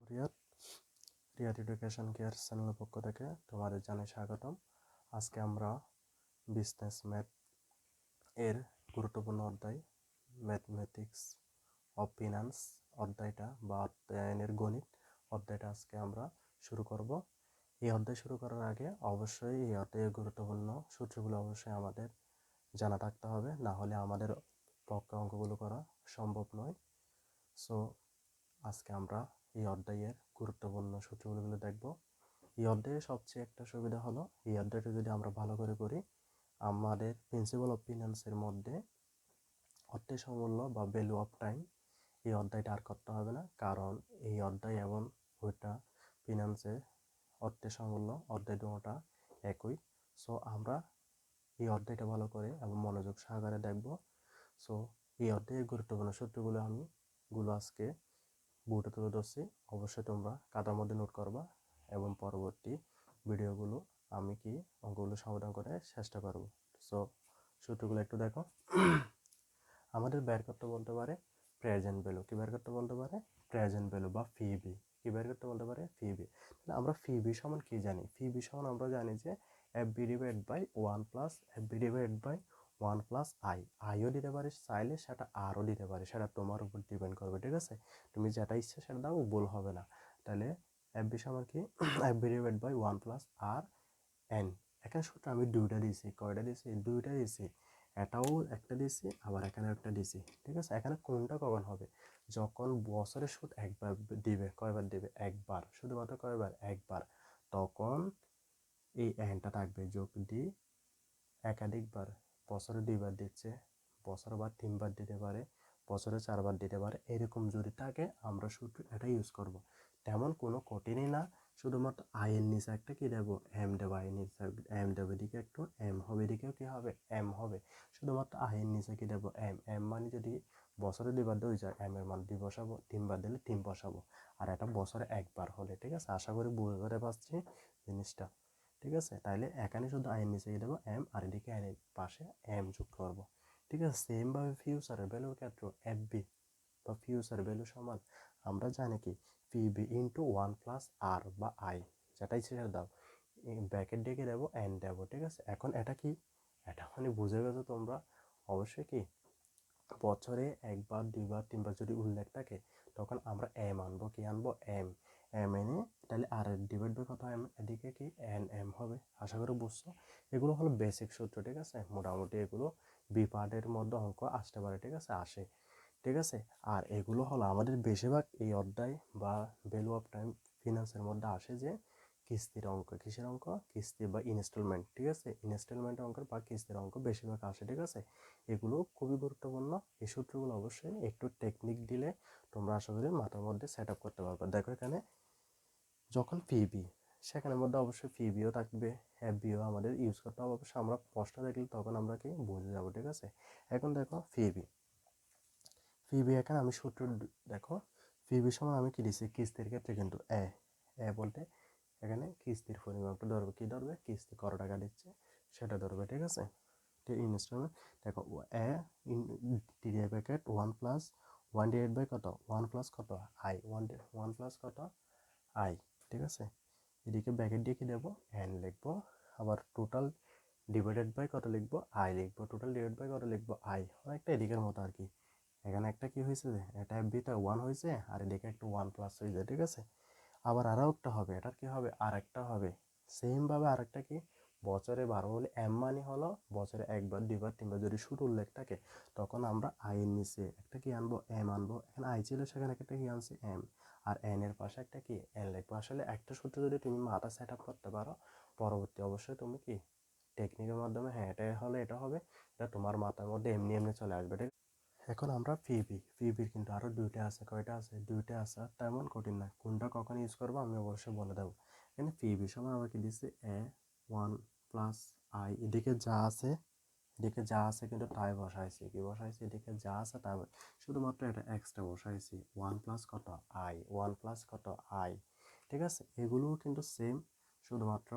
Riyad Riyad Education care চ্যানেলের পক্ষ থেকে তোমাদের জানাই স্বাগতম। আজকে আমরা বিজনেস ম্যাথ এর গুরুত্বপূর্ণ অধ্যায় ম্যাথমেটিক্স অফ ফিনান্স অধ্যায়টা বা অধ্যায়নের গণিত অধ্যায়টা আজকে আমরা শুরু করব। এই অধ্যায় শুরু করার আগে অবশ্যই এই অধ্যায়ের গুরুত্বপূর্ণ সূত্রগুলো অবশ্যই আমাদের জানা থাকতে হবে, না হলে আমাদের পক্ষে অঙ্কগুলো করা সম্ভব নয়। সো আজকে আমরা এই অধ্যায়ের গুরুত্বপূর্ণ সূত্রগুলো দেখব। এই অধ্যায়ে সবচেয়ে একটা সুবিধা হলো, এই অধ্যায়টা যদি আমরা ভালো করে করি, আমাদের প্রিন্সিপাল অফ ফিনান্সের মধ্যে অর্থের সমূল্য বা ভ্যালু অফ টাইম এই অধ্যায়টা আর করতে হবে না, কারণ এই অধ্যায় এবং ওইটা ফিনান্সে অর্থের সমূল্য অধ্যায় দুটোটা একই। সো আমরা এই অধ্যায়টা ভালো করে এবং মনোযোগ সহকারে দেখব। সো এই অধ্যায়ের গুরুত্বপূর্ণ সূত্রগুলো আজকে বোর্ডে তুলে ধরছি, অবশ্যই তোমরা খাতার মধ্যে নোট করবা এবং পরবর্তী ভিডিওগুলো আমি অঙ্কগুলো সমাধান করে চেষ্টা করব। সো সূত্রগুলো একটু দেখো। আমাদের বের করতে বলতে পারে প্রেজেন্ট ভ্যালু, কি বের করতে বলতে পারে প্রেজেন্ট ভ্যালু বা ফিবি, কি বের করতে বলতে পারে ফিবি। তাহলে আমরা ফিবি সমান কি জানি? ফিবি সমান আমরা জানি যে F B divide by 1 plus F B divide by 1 plus আইও দিতে পারিস, চাইলে সেটা আরও দিতে পারে, সেটা তোমার উপর ডিপেন্ড করবে। ঠিক আছে, তুমি যেটা ইচ্ছে সেটা দাও, ভুল হবে না। তাহলে এফ বি সমান কি F B divide by 1 plus R N. এখানে সূত্র আমি দুইটা দিয়েছি, কয়টা দিয়েছি? দুইটা দিয়েছি। এটাও একটা দিয়েছি, আবার এখানে একটা দিয়েছি। ঠিক আছে, এখানে কোনটা কখন হবে? যখন বছরের সুদ একবার দিবে। কয়বার দিবে? একবার, শুধুমাত্র কয়বার? একবার। তখন এই এনটা থাকবে, যোগ দি একাধিকবার। বছরে 2বার দিচ্ছে, বছরে বা 3বার দিতে পারে, বছরে 4বার দিতে পারে। এরকম যদি থাকে আমরা সূত্র এটা ইউজ করব। তেমন কোনো কঠিনই না, শুধুমাত্র আয়ের নিচে একটা কি দেবো? এম দেবো। আয়ের নিচে এম দেবো, এদিকে একটু এম হবে, এদিকেও কি হবে? এম হবে। শুধুমাত্র আয়ের নিচে কি দেবো? এম। এম মানে যদি বছরে 2বার দেওয়া যায়, এম এর মান 2 বসাবো, 3বার দিলে 3 বসাবো। আর এটা বছরে একবার হলে, ঠিক আছে, আশা করি বুঝতে পারছি জিনিসটা। ঠিক আছে, তাইলে এখানে শুধু আইন নিচে দেবো এম, আর এদিকে এর পাশে এম যোগ করবো। ঠিক আছে, সেম ভাবে ফিউচারের ভ্যালুর ক্ষেত্রে এফ বি বা ফিউচার ভ্যালু সমান আমরা জানি কি পি বি ইন্টু 1 প্লাস আর বা আই, যেটাই ছেড়ে দাও, ব্র্যাকেট ডেকে দেবো এন দেবো। ঠিক আছে, এখন এটা কি? এটা মানে বুঝে গেছো তোমরা অবশ্যই কি বছরে একবার 2বার 3বার যদি উল্লেখ থাকে, তখন আমরা এম আনবো। কি আনবো? এম। এম এনে তাহলে আর এর ডিভাইড বাই কত? এম, এদিকে কি এন এম হবে। আশা করি বুঝছো। এগুলো হলো বেসিক সূত্র। ঠিক আছে, মোটামুটি এগুলো বি পার্টের মধ্যে অঙ্ক আসতে পারে। ঠিক আছে, আসে। ঠিক আছে, আর এগুলো হলো আমাদের বেশিরভাগ এই অধ্যায় বা ভ্যালু অফ টাইম ফিনান্সের মধ্যে আসে যে কিস্তির অঙ্ক। কিসের অঙ্ক? কিস্তি বা ইনস্টলমেন্ট। ঠিক আছে, ইনস্টলমেন্টের অঙ্ক বা কিস্তির অঙ্ক বেশিরভাগ আসে। ঠিক আছে, এগুলো খুবই গুরুত্বপূর্ণ। এই সূত্রগুলো অবশ্যই একটু টেকনিক দিলে তোমরা আশা করি মাথার মধ্যে সেট আপ করতে পারবে। দেখো এখানে যখন পিবি, সেখানের মধ্যে অবশ্যই পিবিও থাকবে, এফবিও আমাদের ইউজ করতে হবে। অবশ্যই আমরা প্রশ্ন দেখলে তখন আমরা কি বুঝে যাবো। ঠিক আছে, এখন দেখো পিবি। পিবি এখানে আমি সূত্র দেখো, পিবির সময় আমি কি দিচ্ছি? কিস্তির ক্ষেত্রে কিন্তু এ বলতে এখানে কিস্তির পরিমাণটা ধরবে। কি ধরবে? কিস্তি কত টাকা দিচ্ছে সেটা ধরবে। ঠিক আছে, ইনস্টলমেন্ট দেখো A divide bracket 1 plus 1 divide by কত? 1 প্লাস কত? আই। 1 প্লাস কত? আই। ঠিক আছে, এদিকে ব্র্যাকেট দিয়ে কি দেবো? এন লিখবো। আবার টোটাল ডিভাইডেড বাই কত লিখবো? আই লিখবো। টোটাল ডিভাইড বাই কত লিখবো? আই। অনেকটা এদিকের মতো আর কি। এখানে একটা কি হয়েছে, এটা এফবিতে 1 হয়েছে, আর এদিকে একটু 1 প্লাস হয়েছে। ঠিক আছে, আবার আরও একটা হবে, এটার কি হবে? আর একটা হবে। সেমভাবে আরেকটা কি বছরে 12 হলে এম মানে হলো বছরে একবার 2বার 3বার যদি সুদ উল্লেখ থাকে, তখন আমরা আই এর নিচে একটা কি আনবো? এম আনবো। এখানে আই ছিল, সেখানে একটা কি আনছি? এম। আর এন এর পাশে একটা কি? এন লিখবো। আসলে একটা সূত্র যদি তুমি মাথা সেট আপ করতে পারো, পরবর্তী অবশ্যই তুমি কি টেকনিকের মাধ্যমে, হ্যাঁ এটা হলে এটা হবে, এটা তোমার মাথার মধ্যে এমনি এমনি চলে আসবে। ঠিক, এখন আমরা পিবির কিন্তু আরও দুইটা আছে। কয়টা আছে? দুইটা আছে, তেমন কঠিন না। কোনটা কখন ইউজ করবো আমি অবশ্যই বলে দেবো। এখানে পিবি সময় আমাকে দিচ্ছে 1 প্লাস আই। এদিকে যা আছে কিন্তু তাই বসাইছি। কি বসাইছি? এদিকে যা আছে তাই শুধুমাত্র এটা এক্সট্রা বসাইছি। 1 প্লাস কত? আই। 1 প্লাস কত? আই। ঠিক আছে, এগুলোও কিন্তু সেম, শুধুমাত্র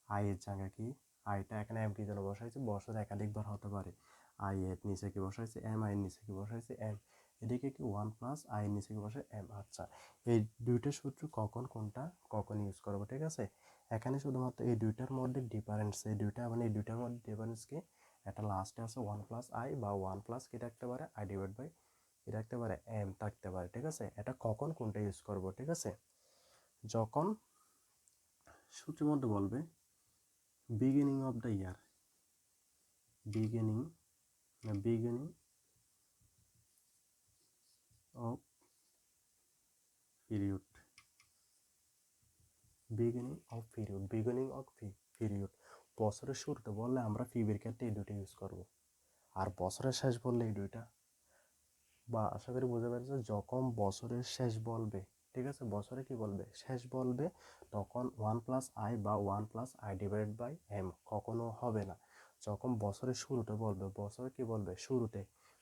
আই এর জায়গায় কি আইটা এখানে এম কি জন্য বসাইছি? বছর একাধিকবার হতে পারে। আই এর নিচে কি বসাইছি? এম। আই এর নিচে কি বসাইছি? এম। এদিকে কি 1 প্লাস আই নিচে কি বসে এম। আচ্ছা, এই দুইটা সূত্র কখন ইউজ করবো, ঠিক আছে। এখানে শুধুমাত্র এই দুইটার মধ্যে ডিফারেন্স, এই দুইটা মানে এই দুইটার মধ্যে ডিফারেন্স কি, এটা লাস্টে আছে 1 প্লাস আই বা 1 প্লাস কি থাকতে পারে আই ডিভাইড বাই কি থাকতে পারে এম থাকতে পারে, ঠিক আছে। এটা কখন কোনটা ইউজ করব, ঠিক আছে। যখন সূত্রের মধ্যে বলবে beginning of the year, beginning of period, beginning of period বছরের শুরুতে বললে আমরা ফিবের ক্ষেত্রে এই দুটো ইউজ করব, আর বছরের শেষ বললে এই দুইটা। বা আশা করি বুঝতে পেরেছো, যখন বছরের শেষ বলবে, ঠিক আছে, বছরে কি বলবে শেষ বলবে, তখন 1 প্লাস আই বা 1 plus I divide by M কখনো হবে না। যখন বছরের শুরুতে বলবে, বছরে কি বলবে শুরুতে,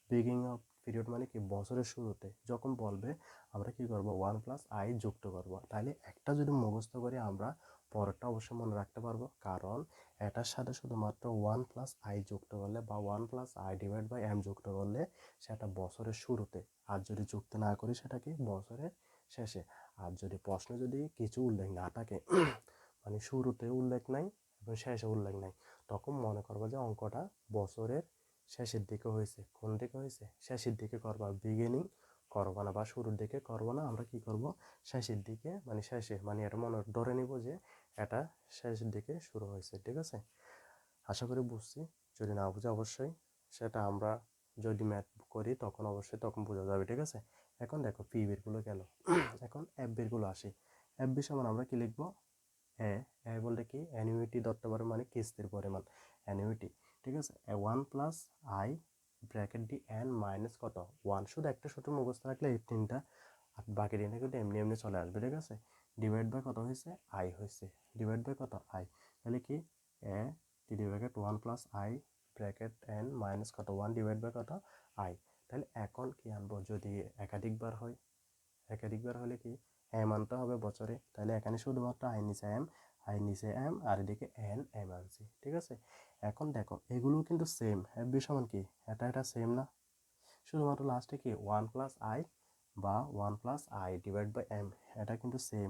বিগিনিং অফ পিরিয়ড মানে কি বছরের শুরুতে যখন বলবে, আমরা কি করব 1 প্লাস আই যুক্ত করব। তাহলে একটা যদি মুখস্থ করি আমরা পরেরটা অবশ্যই মনে রাখতে পারবো, কারণ এটার সাথে শুধুমাত্র 1 প্লাস আই যুক্ত করলে বা 1 plus I divide by M যুক্ত করলে সেটা বছরের শুরুতে, আর যদি যুক্ত না করি সেটা কি বছরের শেষে। আর যদি প্রশ্নে যদি কিছু উল্লেখ না থাকে মানে শুরুতে উল্লেখ নাই এবং শেষে উল্লেখ নাই, তখন মনে করবো যে অঙ্কটা বছরের শেষের দিকে হয়েছে। কোন দিকে হয়েছে, শেষের দিকে করবা, বিগিনিং করবো না বা শুরুর দিকে করবো না, আমরা কি করব শেষের দিকে, মানে শেষে, মানে এটা মনে ধরে নিব যে এটা শেষের দিকে শুরু হয়েছে, ঠিক আছে। আশা করি বুঝছি, যদি না বুঝে অবশ্যই সেটা আমরা যদি ম্যাথ করি তখন অবশ্যই তখন বোঝা যাবে, ঠিক আছে। এখন দেখো পি বেরগুলো গেল, এখন এফ বেরগুলো আসি। এফ বি সমান আমরা কি লিখবো, এ এ বলতে কি অ্যানুইটি ধরতে পারে, মানে কিস্তির পরিমাণ অ্যানুইটি, ঠিক আছে। 1 plus I bracket D N minus কত 1, শুধু একটা সূত্র মুখস্থ রাখলে এই তিনটা, আর বাকি তিনটা কিন্তু এমনি এমনি চলে আসবে, ঠিক আছে। ডিভাইড বাই কত হয়েছে আই হয়েছে, ডিভাইড বাই কত আই, তাহলে কি A T bracket 1 plus I bracket N minus কত 1 ডিভাইড বাই কত আই। তাহলে এখন কি আনবো, যদি একাধিকবার হয়, একাধিকবার হলে কি এম আনতে হবে বছরে, তাহলে এখানে শুধুমাত্র আই নিচে এম আর এদিকে এম আনছি, ঠিক আছে। এখন দেখো এগুলো কিন্তু সেম, এফ বি সমান কি এটা সেম না, শুধুমাত্র লাস্টে কি 1 প্লাস আই বা 1 plus I divide by M, এটা কিন্তু সেম,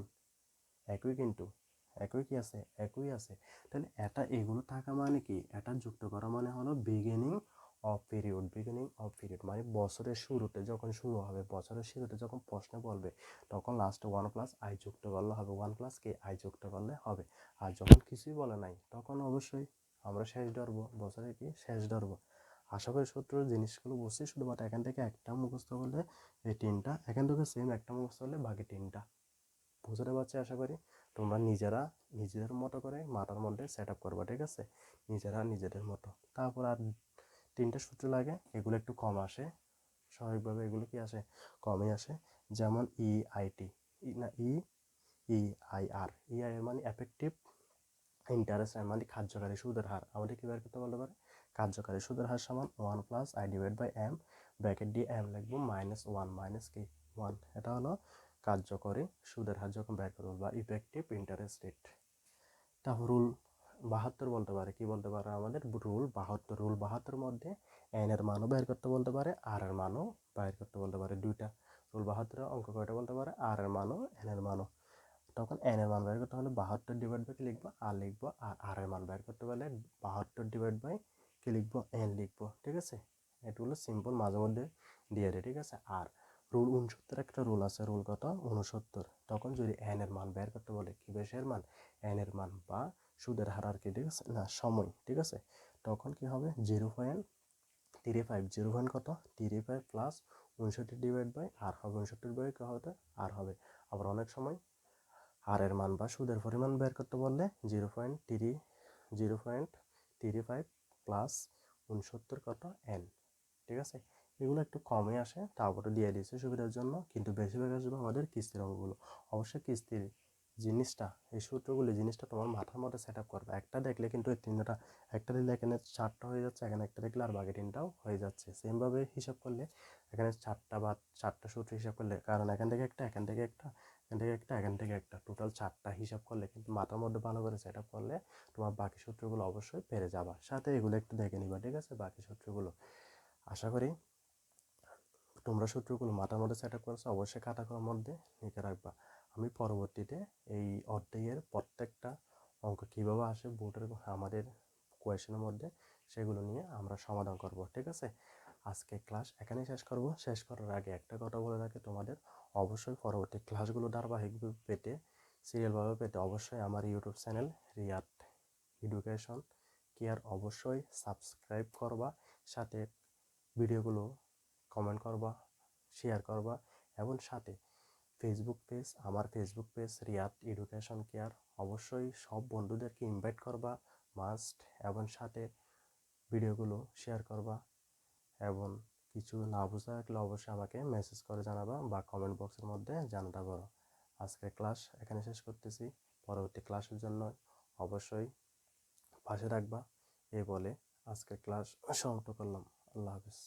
একই কিন্তু একই কি আছে একই আছে। তাহলে এটা এগুলো থাকা মানে কি, এটা যুক্ত করা মানে হলো বিগিনিং অফ পিরিয়ড মানে বছরের শুরুতে যখন শুরু হবে, বছরের শুরুতে যখন প্রশ্ন বলবে তখন লাস্টে 1 প্লাস আই যুক্ত করলে হবে, 1 প্লাস কে আই যুক্ত করলে হবে। আর যখন কিছুই বলে নাই তখন অবশ্যই আমরা শেষ ধরবো, বছরে কি শেষ ধরবো। আশা করি সূত্র জিনিসগুলো বুঝছি, শুধুমাত্র এখান থেকে একটা মুখস্থ করলে এই তিনটা, এখান থেকে সেম একটা মুখস্থ করলে বাকি তিনটা বুঝতে পারছি। আশা করি তোমরা নিজেরা নিজেদের মতো করে মাথার মধ্যে সেট আপ করবা, ঠিক আছে, নিজেরা নিজেদের মতো। তারপর আর তিনটা সূত্র লাগে, এগুলো একটু কম আসে, স্বাভাবিকভাবে এগুলো কি আসে কমই আসে, যেমন ইআইটি না ইআইআর এর মানে এফেক্টিভ ইন্টারেস্ট মানে কার্যকারী সুদের হার, আমাদের কি বের করতে বলতে পারে কার্যকারী সুদের হার সমান 1 plus I divide by M bracket দিয়ে এম লিখবো মাইনাস 1 মাইনাস কি 1, এটা হলো কার্যকরী সুদের হার যখন বের করবো বা ইফেক্টিভ ইন্টারেস্ট রেট। তারপর রুল 72 বলতে পারে, কি বলতে পারে আমাদের রুল 72 মধ্যে এন এর মানও বের করতে বলতে পারে, আর এর মানও বের করতে বলতে পারে, দুইটা রুল 72 অঙ্ক কয়টা বলতে পারে, আর এর মানও এন এর মানও। তখন এন এর মান বের করতে হলে 72 ডিভাইড বাই কি লিখবো আর লিখবো, আর এর মান বের করতে পারলে 72 ডিভাইড বাই কি লিখবো এন লিখবো, ঠিক আছে। এগুলো সিম্পল মাঝে মধ্যে দিয়ে দেয়, ঠিক আছে। আর রুল 69 একটা রুল আছে, রুল কত 69, তখন যদি এন এর মান বের করতে বলে কি বেশের মান এন এর মান বা সুদের হার আর কি, ঠিক আছে না সময়, ঠিক আছে, তখন কি হবে 0.35, 0. কত 35 প্লাস 69 ডিভাইড বাই আর হবে 69 বাই কি হবে আর হবে। আবার অনেক সময় আর এর মান বা সুদের পরিমাণ বের করতে বললে 0.35 প্লাস 69 কত এন, ঠিক আছে। এগুলো একটু কমে আসে, তারপরে দিয়ে দিয়েছে সুবিধার জন্য, কিন্তু বেশিরভাগ আসবে আমাদের কিস্তির অঙ্কগুলো। অবশ্যই কিস্তির জিনিসটা, এই সূত্রগুলি জিনিসটা তোমার মাথার মধ্যে সেট আপ করবে, একটা দেখলে কিন্তু এই তিনটা, একটা দিলে এখানে 4টা হয়ে যাচ্ছে, এখানে একটা দেখলে আর বাকি 3টাও হয়ে যাচ্ছে, সেমভাবে হিসাব করলে এখানে 4টা বা 4টা সূত্র হিসাব করলে, কারণ এখান থেকে একটা এখান থেকে একটা এখান থেকে একটা এখান থেকে একটা টোটাল 4টা হিসাব করলে কিন্তু মাথার মধ্যে ভালো করে সেট আপ করলে তোমার বাকি সূত্রগুলো অবশ্যই পেরে যাবা। সাথে এগুলো একটু দেখে নিবা, ঠিক আছে, বাকি সূত্রগুলো। আশা করি তোমরা সূত্রগুলো মাথার মধ্যে সেট আপ করেছো, অবশ্যই খাতার মধ্যে লিখে রাখবা। আমি পরবর্তীতে এই অধ্যায়ের প্রত্যেকটা অঙ্ক কীভাবে আসে বোর্ডের আমাদের কোয়েশনের মধ্যে সেগুলো নিয়ে আমরা সমাধান করব, ঠিক আছে? আজকে ক্লাস এখানেই শেষ করব। শেষ করার আগে একটা কথা বলে রাখি তোমাদের, অবশ্যই পরবর্তী ক্লাসগুলো ধারাবাহিকভাবে পেতে, সিরিয়ালভাবে পেতে অবশ্যই আমার YouTube channel Riyad Education Care অবশ্যই সাবস্ক্রাইব করবা, সাথে ভিডিওগুলো কমেন্ট করবা, শেয়ার করবা, এবং সাথে আমার Facebook page Riyad Education Care অবশ্যই সব বন্ধুদেরকে ইনভাইট করবা মাস্ট, এবং সাথে ভিডিওগুলো শেয়ার করবা, এবং কিছু না বোঝা থাকলে অবশ্যই আমাকে মেসেজ করে জানাবা বা কমেন্ট বক্সের মধ্যে জানাতে পারো। আজকের ক্লাস এখানে শেষ করতেছি, পরবর্তী ক্লাসের জন্য অবশ্যই পাশে রাখবা। এই বলে আজকের ক্লাস সমাপ্ত করলাম। আল্লাহ হাফিজ।